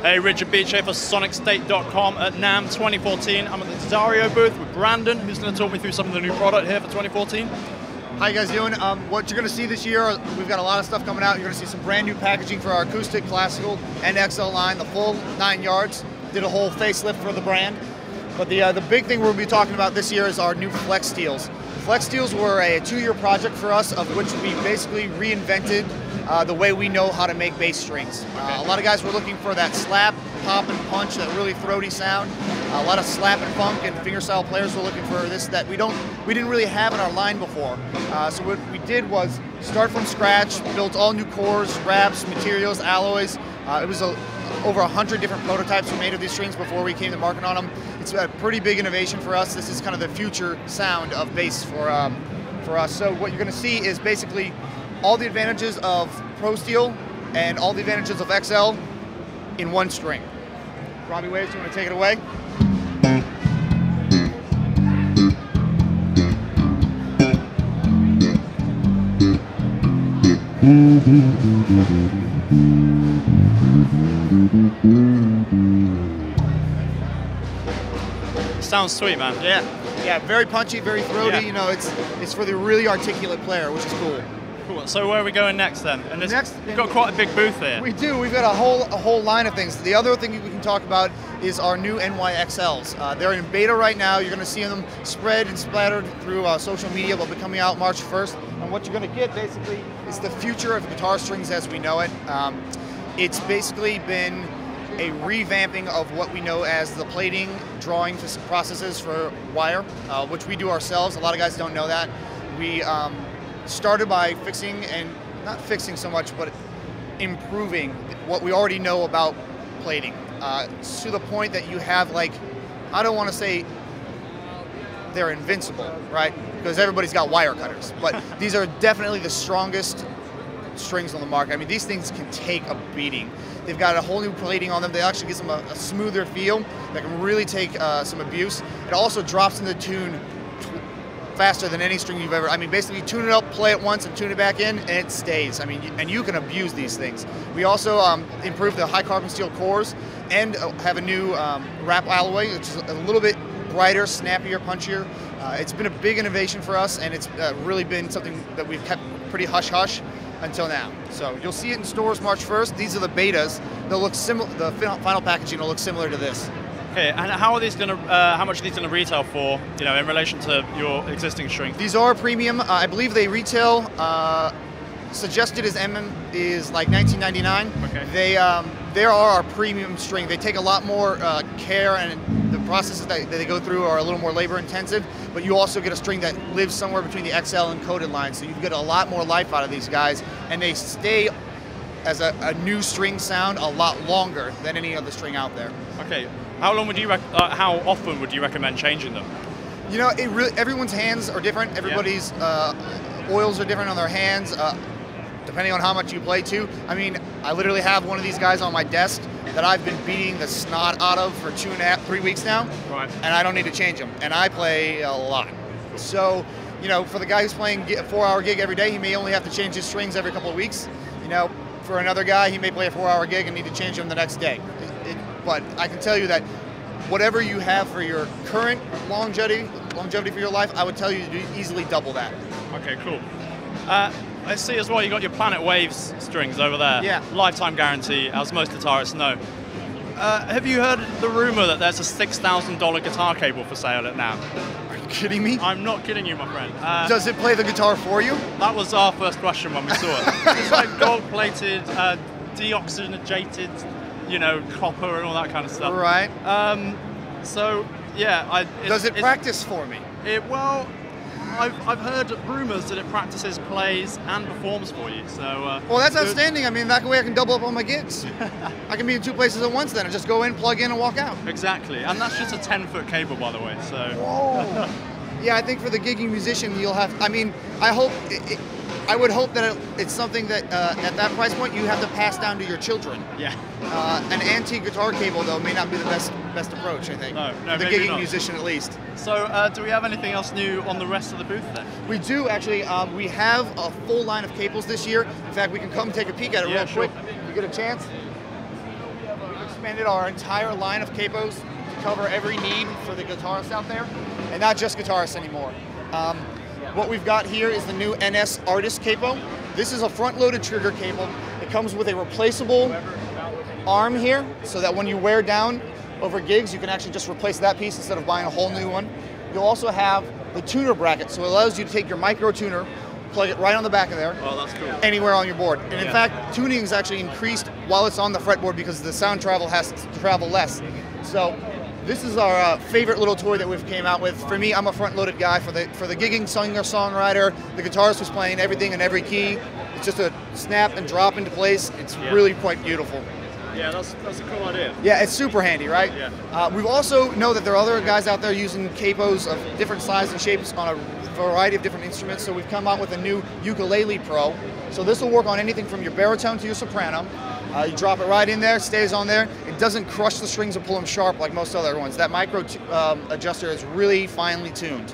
Hey, Richard Beach here for SonicState.com at NAMM 2014. I'm at the Addario booth with Brandon, who's going to talk me through some of the new product here for 2014. How you guys doing? What you're going to see this year, we've got a lot of stuff coming out. You're going to see some brand new packaging for our acoustic, classical, and XL line, the full 9 yards. Did a whole facelift for the brand. But the big thing we'll be talking about this year is our new Flex Steels. Flex Steels were a 2-year project for us, of which we basically reinvented the way we know how to make bass strings. A lot of guys were looking for that slap, pop, and punch, that really throaty sound. A lot of slap and funk and fingerstyle players were looking for this that we didn't really have in our line before. So what we did was start from scratch, built all new cores, wraps, materials, alloys. It was over 100 different prototypes we made of these strings before we came to market on them. It's a pretty big innovation for us. This is kind of the future sound of bass for us. So what you're going to see is basically all the advantages of Pro Steel and all the advantages of XL in one string. Robbie Waves, you want to take it away? Sounds sweet, man. Yeah, very punchy, very throaty. Yeah. You know, it's for the really articulate player, which is cool. Cool. So where are we going next then? And we've got quite a big booth here. We do. We've got a whole line of things. The other thing we can talk about is our new NYXLs. They're in beta right now. You're going to see them spread and splattered through social media. They'll be coming out March 1st. And what you're going to get basically is the future of guitar strings as we know it. It's basically been a revamping of what we know as the plating drawing processes for wire, which we do ourselves. A lot of guys don't know that. We started by fixing, and not fixing so much, but improving what we already know about plating to the point that you have, like, I don't want to say they're invincible, right? Because everybody's got wire cutters, but these are definitely the strongest strings on the market. I mean, these things can take a beating. They've got a whole new plating on them. They actually gives them a smoother feel that can really take some abuse. It also drops into tune faster than any string you've ever. I mean, basically tune it up, play it once, and tune it back in, and it stays. I mean, and you can abuse these things. We also improved the high carbon steel cores and have a new wrap alloy, which is a little bit brighter, snappier, punchier. It's been a big innovation for us, and it's really been something that we've kept pretty hush-hush until now. So you'll see it in stores March 1st. These are the betas. They'll look similar. The final packaging will look similar to this. Okay, and how are these going to? How much are these going to retail for? You know, in relation to your existing strings. These are premium. I believe they retail. Suggested as NAMM is like $19.99. Okay. They are our premium string. They take a lot more care, and the processes that they go through are a little more labor intensive. But you also get a string that lives somewhere between the XL and coated lines, so you get a lot more life out of these guys, and they stay as a new string sound a lot longer than any other string out there. Okay. How long would you? How often would you recommend changing them? You know, everyone's hands are different. Everybody's oils are different on their hands, depending on how much you play too. I mean, I literally have one of these guys on my desk that I've been beating the snot out of for 3 weeks now, right? And I don't need to change them. And I play a lot, so you know, for the guy who's playing a 4-hour gig every day, he may only have to change his strings every couple of weeks. You know, for another guy, he may play a 4-hour gig and need to change them the next day. But I can tell you that whatever you have for your current longevity for your life, I would tell you to easily double that. Okay, cool. I see as well you got your Planet Waves strings over there. Yeah. Lifetime guarantee, as most guitarists know. Have you heard the rumor that there's a $6,000 guitar cable for sale at NAMM? Are you kidding me? I'm not kidding you, my friend. Does it play the guitar for you? That was our first question when we saw it. It's like gold-plated, deoxygenated, you know, copper and all that kind of stuff. Right. So yeah, does it practice for me? Well, I've heard rumors that it practices, plays, and performs for you. So well, that's outstanding. I mean, that way I can double up on my gigs. I can be in 2 places at once then, and just go in, plug in, and walk out. Exactly, and that's just a 10-foot cable, by the way. So. Whoa. Yeah, I think for the gigging musician, you'll have. I mean, I would hope that it's something that at that price point you have to pass down to your children. Yeah. An antique guitar cable though may not be the best approach. I think. No, for the gigging musician at least. So, do we have anything else new on the rest of the booth then? We do actually. We have a full line of cables this year. In fact, we can come take a peek at it real quick. If you get a chance. We've expanded our entire line of capos to cover every need for the guitarists out there, and not just guitarists anymore. What we've got here is the new NS Artist Capo. This is a front-loaded trigger cable. It comes with a replaceable arm here, so that when you wear down over gigs, you can actually just replace that piece instead of buying a whole new one. You'll also have the tuner bracket, so it allows you to take your micro tuner, plug it right on the back of there. Oh, that's cool. Anywhere on your board. And in fact, tuning is actually increased while it's on the fretboard because the sound travel has to travel less. So this is our favorite little toy that we've came out with. For me, I'm a front-loaded guy. For the gigging singer-songwriter, the guitarist was playing everything in every key. It's just a snap and drop into place. It's really quite beautiful. Yeah, that's a cool idea. Yeah, it's super handy, right? Yeah. We've also know that there are other guys out there using capos of different sizes and shapes on a variety of different instruments. So we've come out with a new Ukulele Pro. So this will work on anything from your baritone to your soprano. You drop it right in there, stays on there. It doesn't crush the strings or pull them sharp like most other ones. That micro adjuster is really finely tuned.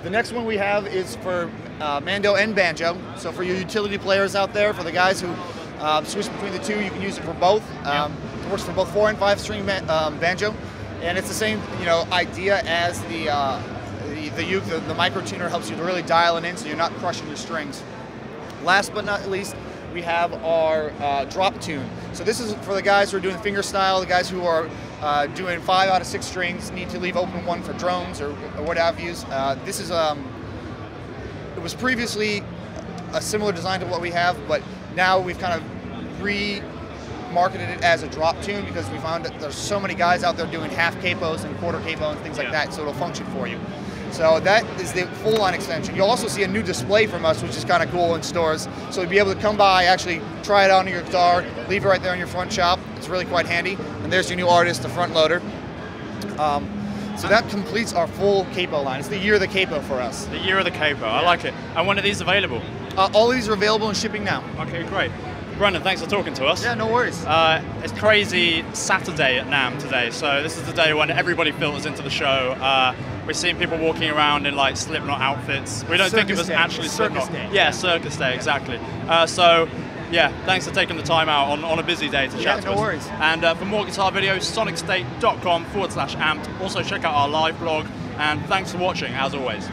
The next one we have is for Mando and Banjo. So for your utility players out there, for the guys who switch between the two, you can use it for both. It works for both 4 and 5 string banjo, and it's the same idea as the uke. The micro tuner helps you to really dial it in, so you're not crushing your strings. Last but not least, we have our drop tune. So this is for the guys who are doing finger style, the guys who are doing 5 out of 6 strings, need to leave open one for drones or what have you. This is it was previously a similar design to what we have, but now we've kind of re-marketed it as a drop tune because we found that there's so many guys out there doing half capos and quarter capo and things like that, so it'll function for you. So that is the full line extension. You'll also see a new display from us, which is kind of cool in stores. So you'll be able to come by, actually try it out on your guitar, leave it right there in your front shop. It's really quite handy. And there's your new Artist, the front loader. So that completes our full capo line. It's the year of the capo for us. The year of the capo, I like it. And when are these available? All of these are available and shipping now. Okay, great. Brendan, thanks for talking to us. Yeah, no worries. It's crazy Saturday at NAMM today, so this is the day when everybody filters into the show. We're seeing people walking around in like Slipknot outfits. We don't think of it as actually Slipknot. Yeah, Circus Day, exactly. So, yeah, thanks for taking the time out on a busy day to chat to us. No worries. And for more guitar videos, sonicstate.com/amped. Also check out our live blog, and thanks for watching, as always.